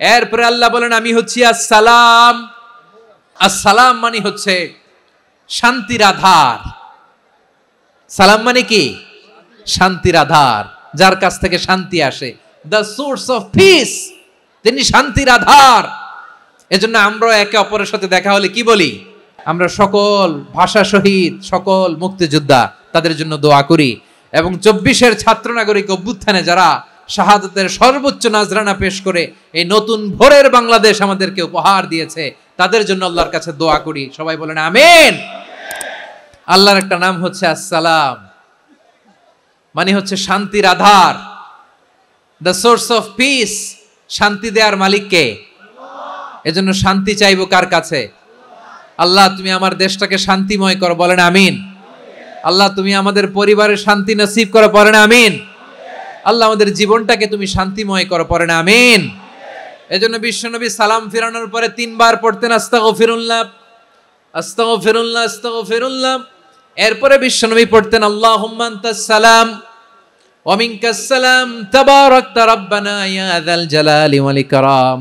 এরপরে আল্লাহ বলেন আমি হচ্ছি আসসালাম। আসসালাম মানে হচ্ছে শান্তির আধার। সালাম মানে কি? শান্তির আধার, যার কাছ থেকে শান্তি আসে। দ্য সোর্স অফ পিস, তিনি শান্তির আধার। এজন্য আমরা একে অপরের সাথে দেখা হলে কি বলি? আমরা সকল ভাষা শহীদ, সকল মুক্তিযোদ্ধা, তাদের জন্য দোয়া করি। এবং 24-এর ছাত্র নাগরিক অভ্যুত্থানে যারা শাহাদাতের সর্বোচ্চ নাজরানা পেশ করে এই নতুন ভোরের বাংলাদেশ আমাদেরকে উপহার দিয়েছে, তাদের জন্য আল্লাহর কাছে দোয়া করি। সবাই বলেন আমিন। আল্লাহর একটা নাম হচ্ছে আসসালাম, মানে হচ্ছে শান্তির আধার, দ্য সোর্স অফ পিস। শান্তি দেওয়ার মালিক কে? এজন্য শান্তি চাইবো কার কাছে? আল্লাহ তুমি আমার দেশটাকে শান্তিময় করো, বলেন আমিন। আল্লাহ তুমি আমাদের পরিবারের শান্তি নসিব করো, পড়েন আমিন। আল্লাহ আমাদের জীবনটাকে তুমি শান্তিময় করো, পড়েন আমিন। এজন্য বিশ্বনবী সালাম ফিরানোর পরে 3 বার পড়তেন আস্তাগফিরুল্লাহ, আস্তাগফিরুল্লাহ, আস্তাগফিরুল্লাহ। এরপরে বিশ্বনবী পড়তেন আল্লাহুম্মা আনতাস সালাম ওয়া মিনকাস সালাম তাবারাকতা রাব্বানা ইয়া যাল জালালি ওয়াল ইকরাম।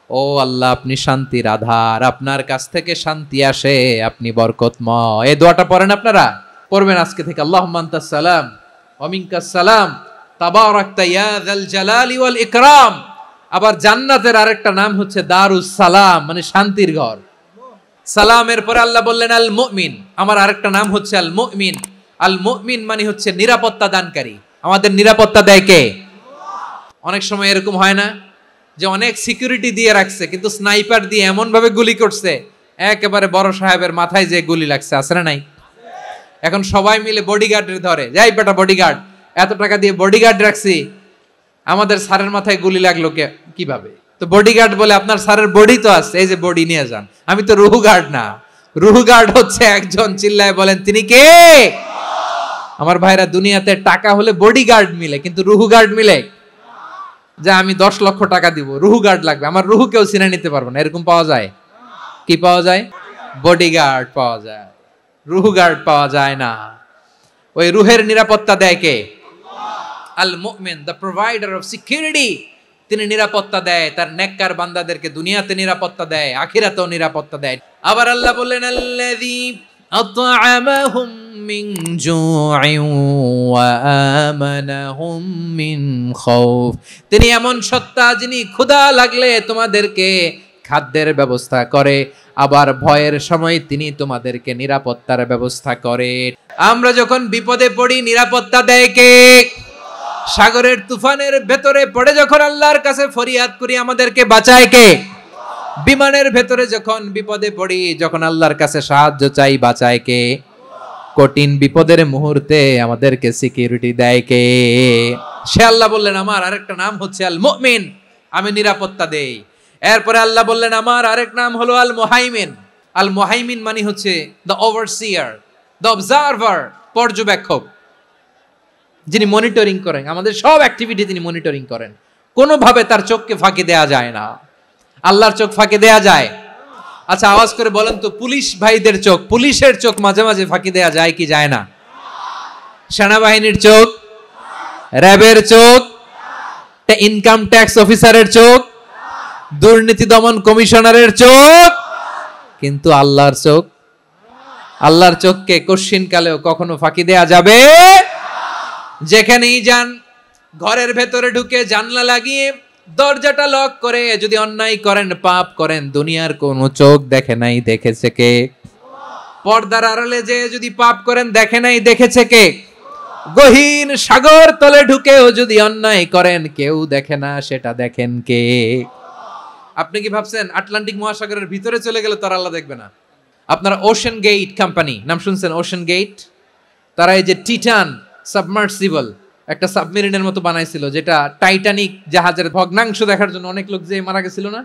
ও আল্লাহ আপনি শান্তির আধার, আপনার কাছ থেকে শান্তি আসে, আপনি বরকতময়। এই দোয়াটা পড়েন, আপনারা পড়বেন আজকে থেকে। আল্লাহুম্মা আনতাস সালাম ওয়া মিনকাস সালাম তাবারাকতা ইয়া যাল জালালি ওয়াল ইকরাম। আবার জান্নাতের আরেকটা নাম হচ্ছে দারুস সালাম, মানে শান্তির ঘর। সালামের পরে আল্লাহ বললেন আল মুমিন, আমার আরেকটা নাম হচ্ছে আল মুমিন। আল মুমিন মানে হচ্ছে নিরাপত্তা দানকারী। আমাদের নিরাপত্তা দেয় কে? অনেক সময় এরকম হয় না যে অনেক সিকিউরিটি দিয়ে রাখছে, কিন্তু স্নাইপার দিয়ে এমন ভাবে গুলি করছে একেবারে বড় সাহেবের মাথায় যে গুলি লাগছে, আছে না নাই? এখন সবাই মিলে বডিগার্ডের ধরে, যাই বেটা বডিগার্ড, এত টাকা দিয়ে বডিগার্ড রাখছি, আমাদের স্যারের মাথায় গুলি লাগলো কিভাবে? তো বডিগার্ড বলে আপনার স্যারের বডি তো আছে, এই যে বডি নিয়ে যান। আমি তো রুহু গার্ড না, রুহু গার্ড হচ্ছে একজন, চিল্লায় বলেন তিনি কে? আমার ভাইরা, দুনিয়াতে টাকা হলে বডিগার্ড মিলে, কিন্তু রুহু গার্ড মিলে? যে আমি 10 লক্ষ টাকা দিব, রুহু গার্ড লাগবে, আমার রুহু কেউ চিনে নিতে পারবে না, এরকম পাওয়া যায়? কি পাওয়া যায়? বডিগার্ড পাওয়া যায়, রুহু গার্ড পাওয়া যায় না। ওই রুহের নিরাপত্তা দেয় কে? আল মুমিন, দ্য প্রোভাইডার অফ সিকিউরিটি। তিনি নিরাপত্তা দেয় তার নেককার বান্দাদেরকে, দুনিয়াতে নিরাপত্তা দেয়, আখিরাতেও নিরাপত্তা দেয়। আবার আল্লাহ বললেন আল্লাযী আত'আমাহুম মিন জু'ইন ওয়া আমানাহুম মিন খাউফ। তিনি এমন সত্তা যিনি ক্ষুধা লাগলে তোমাদেরকে খাদ্যের ব্যবস্থা করে, আবার ভয়ের সময় তিনি তোমাদেরকে নিরাপত্তার ব্যবস্থা করে। আমরা যখন বিপদে পড়ি নিরাপত্তা দেয় কে? সাগরের তুফানের ভেতরে পড়ে যখন আল্লাহর কাছে ফরিয়াদ করি আমাদেরকে বাঁচায় কে? বিমানের ভেতরে যখন বিপদে পড়ি, যখন আল্লাহর কাছে সাহায্য চাই, বাঁচায় কে? কঠিন বিপদের মুহূর্তে আমাদেরকে সিকিউরিটি দেয় কে? সে আল্লাহ বললেন আমার আরেকটা নাম হচ্ছে আল মুমিন, আমি নিরাপত্তা দেই। এরপরে আল্লাহ বললেন আমার আরেক নাম হলো আল মুহাইমিন। আল মুহাইমিন মানে হচ্ছে দ্য ওভারসিয়ার, দ্য অবজারভার, পর্যবেক্ষক, যিনি মনিটরিং করেন আমাদের সব অ্যাক্টিভিটি, তিনি মনিটরিং করেন। কোনোভাবে তার চোখকে ফাঁকি দেয়া যায় না। আল্লাহর চোখ ফাঁকি দেয়া যায়? আচ্ছা আওয়াজ করে বলেন তো, পুলিশ ভাইদের চোখ, পুলিশের চোখ মাঝে মাঝে ফাঁকি দেয়া যায় কি যায় না? সেনাবাহিনীর চোখ, র্যাবের চোখ, ইনকাম ট্যাক্স অফিসারের চোখ, দুর্নীতি দমন কমিশনারের চোখ, কিন্তু আল্লাহর চোখ? আল্লাহর চোখকে কশ্চিনকালেও কখনো ফাঁকি দেয়া যাবে? যেখানেই যান, ঘরের ভেতরে ঢুকে জানলা লাগিয়ে দরজাটা লক করে যদি অন্যায় করেন, পাপ করেন, দুনিয়ার কোন চোখ দেখে নাই, দেখেছে কে? পর্দার আড়ালে যে যদি পাপ করেন, দেখে নাই, দেখেছে কে? গহীন সাগর তলে ঢুকেও যদি অন্যায় করেন, কেউ দেখে না, সেটা দেখেন কে? আপনি কি ভাবছেন আটলান্টিক মহাসাগরের ভিতরে চলে গেলে তারা আল্লাহ দেখবে না? আপনারা ওশেন গেট কোম্পানি নাম শুনছেন? ওশেন গেট, তারা এই যে টিটান সাবমার্সিবল একটা সাবমেরিনের মতো বানাইছিল, যেটা টাইটানিক জাহাজের ভগ্নাংশ দেখার জন্য অনেক লোক যে মারা গেছিল না,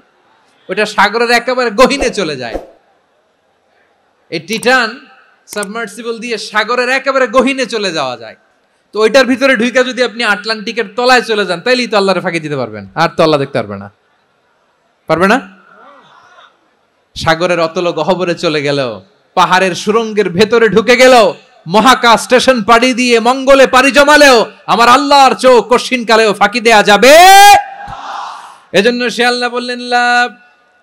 ওটা সাগরের একেবারে গহীনে চলে যায়। এই টিটান সাবমার্সিবল দিয়ে সাগরের একেবারে গহীনে চলে যাওয়া যায়। তো ওইটার ভিতরে ঢুকে যদি আপনি আটলান্টিকের তলায় চলে যান, তাইলেই তো আল্লাহরে ফাঁকি দিতে পারবেন, আর তো আল্লাহ দেখতে পারবে না। পারবে না? সাগরের অতল গহ্বরে চলে গেল, পাহাড়ের সুরঙ্গের ভেতরে ঢুকে গেল, মহাকাশ স্টেশন পাড়ি দিয়ে মঙ্গলে পাড়ি জমালেও আমার আল্লাহর চোখ কশ্চিন কালেও ফাঁকি দেয়া যাবে? এজন্য সে আল্লাহ বললেন লা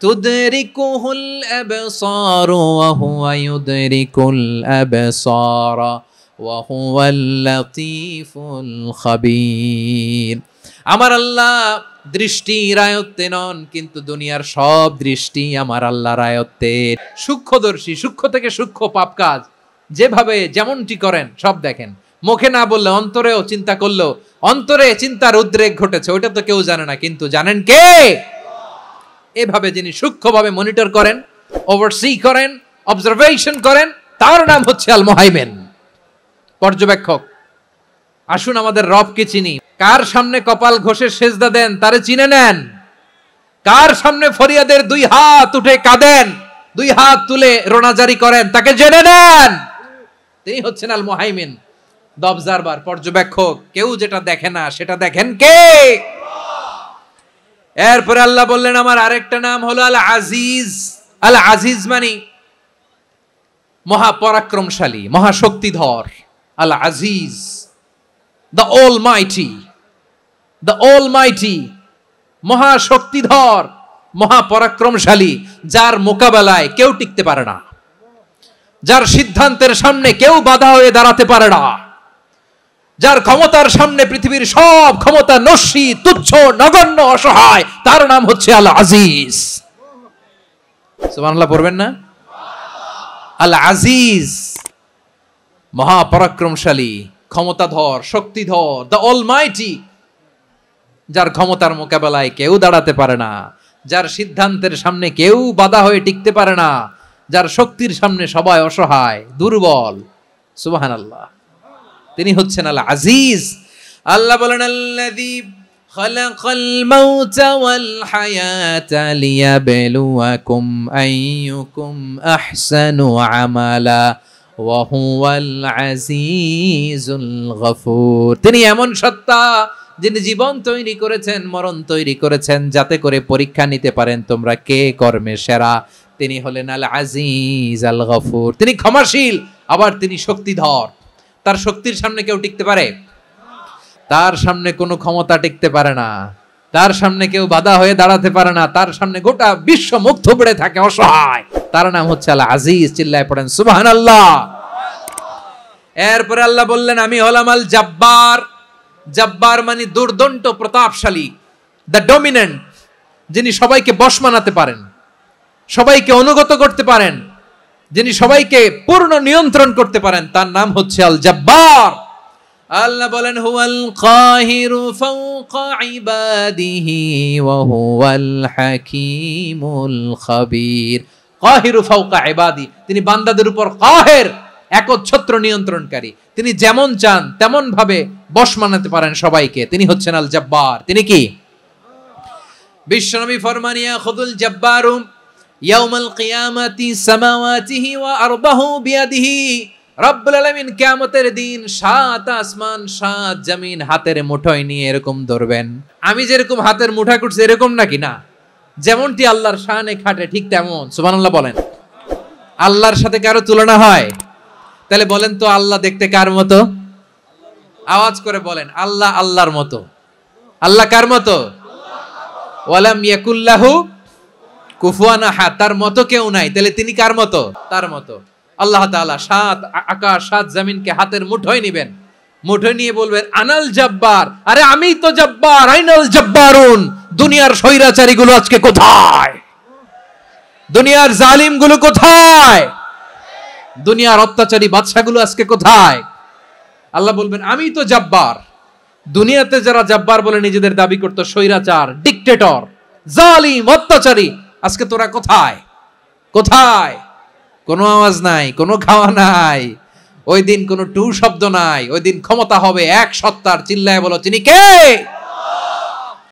তুদরিকুহুল আবসারু ওয়া হুয়া ইউদরিকুল আবসারা ওয়া হুয়াল লাতীফুল খাবীর। আমার আল্লাহ দৃষ্টির আয়ত্তে নন, কিন্তু দুনিয়ার সব দৃষ্টি আমার আল্লাহর আয়ত্তে। সূক্ষ্মদর্শী, সূক্ষ্ম থেকে সূক্ষ্ম পাপ কাজ যেভাবে যেমনটি করেন সব দেখেন। মুখে না বললে অন্তরেও চিন্তা করলেও অন্তরে চিন্তার উদ্রেক ঘটেছে, ওইটা তো কেউ জানে না, কিন্তু জানেন কে? এভাবে যিনি সূক্ষ্মভাবে মনিটর করেন, ওভারসি করেন, অবজারভেশন করেন, তার নাম হচ্ছে আল মুহাইমিন, পর্যবেক্ষক। আসুন আমাদের রবকে চিনি। কার সামনে কপাল ঘষে সেজদা দেন তারে চিনে নেন। কার সামনে ফরিয়াদের দুই হাত উঠে কাঁদেন, দুই হাত তুলে রোনাজারি করেন, তাকে জেনে নেন। তিনি হচ্ছেন আল মুহাইমিন, দ্য অবজারভার, পর্যবেক্ষক। কেউ যেটা দেখে না সেটা দেখেন কে? এরপরে আল্লাহ বললেন আমার আরেকটা নাম হলো আল আজিজ। আল আজিজ মানে মহাপরাক্রমশালী, মহাশক্তিধর। আল আজিজ, দ্য অলমাইটি, দ্য অলমাইটি, মহাশক্তিধর, মহাপরাক্রমশালী, যার মোকাবেলায় কেউ টিকতে পারে না, যার সিদ্ধান্তের সামনে কেউ বাধা হয়ে দাঁড়াতে পারে না, যার ক্ষমতার সামনে পৃথিবীর সব ক্ষমতা নস্যি, তুচ্ছ, নগণ্য, অসহায়, তার নাম হচ্ছে আল আজিজ। সুবহানাল্লাহ পড়বেন না? আল আজিজ, মহাপরাক্রমশালী, ক্ষমতাধর, শক্তিধর, দ্য অলমাইটি, যার ক্ষমতার মোকাবেলায় কেউ দাঁড়াতে পারে না, যার সিদ্ধান্তের সামনে কেউ বাধা হয়ে টিকতে পারে না, যার শক্তির সামনে সবাই অসহায়, দুর্বল। সুবহানাল্লাহ, তিনি হচ্ছেন আল আজিজ। আল্লাহ বলেন আল্লাযী খালাকাল মাউতা ওয়াল হায়াতা লিয়াবলুয়াকুম আইয়ুকুম আহসানু আমালা ওয়া হুয়াল আজিজুল গফুর। তিনি এমন সত্তা যিনি জীবন তৈরি করেছেন, মরণ তৈরি করেছেন, যাতে করে পরীক্ষা নিতে পারেন তোমরা কে কর্মে সেরা। তিনি হলেন আল আজিজ আল গফুর। তিনি ক্ষমাশীল, আবার তিনি শক্তিধর। তার শক্তির সামনে কেউ টিকতে পারে? তার সামনে কোনো ক্ষমতা টিকতে পারে না, তার সামনে কেউ বাধা হয়ে দাঁড়াতে পারে না, তার সামনে গোটা বিশ্ব মুখ থুবড়ে থাকে, অসহায়। তার নাম হচ্ছে আল আজিজ। চিল্লায় পড়েন সুবহানাল্লাহ। এরপরে আল্লাহ বললেন আমি হলাম আল জব্বার। জব্বার মানে দুর্দণ্ড, প্রতাপশালী, দ্য ডমিনেন্ট, যিনি সবাইকে বশ মানাতে পারেন, সবাইকে অনুগত করতে পারেন, যিনি সবাইকে পূর্ণ নিয়ন্ত্রণ করতে পারেন, তার নাম হচ্ছে আল জব্বার। আল্লাহ বলেন হুয়াল কাহিরু ফাওকা ইবাদিহি ওয়া হুয়াল হাকীমুল খাবীর। কাহিরু ফাওকা ইবাদি, তিনি বান্দাদের উপর কাহের, একচ্ছত্র নিয়ন্ত্রণকারী। তিনি যেমন চান তেমন ভাবে বশ মানাতে পারেন সবাইকে। তিনি হচ্ছেন আল জব্বার। তিনি কি? বিশ্বনবী ফরমান ইয়াখুদুল জব্বারু ইয়াউমাল কিয়ামাতি সামাওয়াতিহি ওয়া আরদাহু বিয়াদিহি। রব্বুল আলামিন কিয়ামতের দিন সাত আসমান সাত জমিন হাতের মুঠোয় নিয়ে এরকম ধরবেন। আমি যেরকম হাতের মুঠা করছি এরকম নাকি? না, যেমনটি আল্লাহর শানে খাটে ঠিক তেমন। সুবহানাল্লাহ বলেন। আল্লাহর সাথে কারো তুলনা হয়? তাহলে বলেন তো আল্লাহ দেখতে কার মতো? আওয়াজ করে বলেন আল্লাহ আল্লাহর মতো। আল্লাহ কার মতো? ওয়ালাম ইয়াকুল্লাহু কুফুয়ান আহাদ, তার মতো কেউ নাই। তাহলে তিনি কার মতো? তার মতো। আল্লাহ তাআলা সাত আকাশ সাত জমিনকে হাতের মুঠোয় নিবেন, মুঠোয় নিয়ে বলবেন আনাল জব্বার। আরে আমি তো জব্বার, আইনাল জব্বারুন। দুনিয়ার স্বৈরাচারী গুলো আজকে কোথায়? দুনিয়ার জালিম গুলো কোথায়? দুনিয়ার অত্যাচারী বাদশাগুলো আজকে কোথায়? আল্লাহ বলবেন আমি তো জব্বার। দুনিয়াতে যারা জব্বার বলে নিজেদের দাবি করতো, স্বৈরাচার, ডিক্টেটর, জালিম, অত্যাচারী, আজকে তোরা কোথায়? কোথায়? কোনো আওয়াজ নাই, কোনো খাওয়া নাই, ওই দিন কোনো টু শব্দ নাই। ওই দিন ক্ষমতা হবে এক সত্তার। চিল্লায় বলো তিনি কে?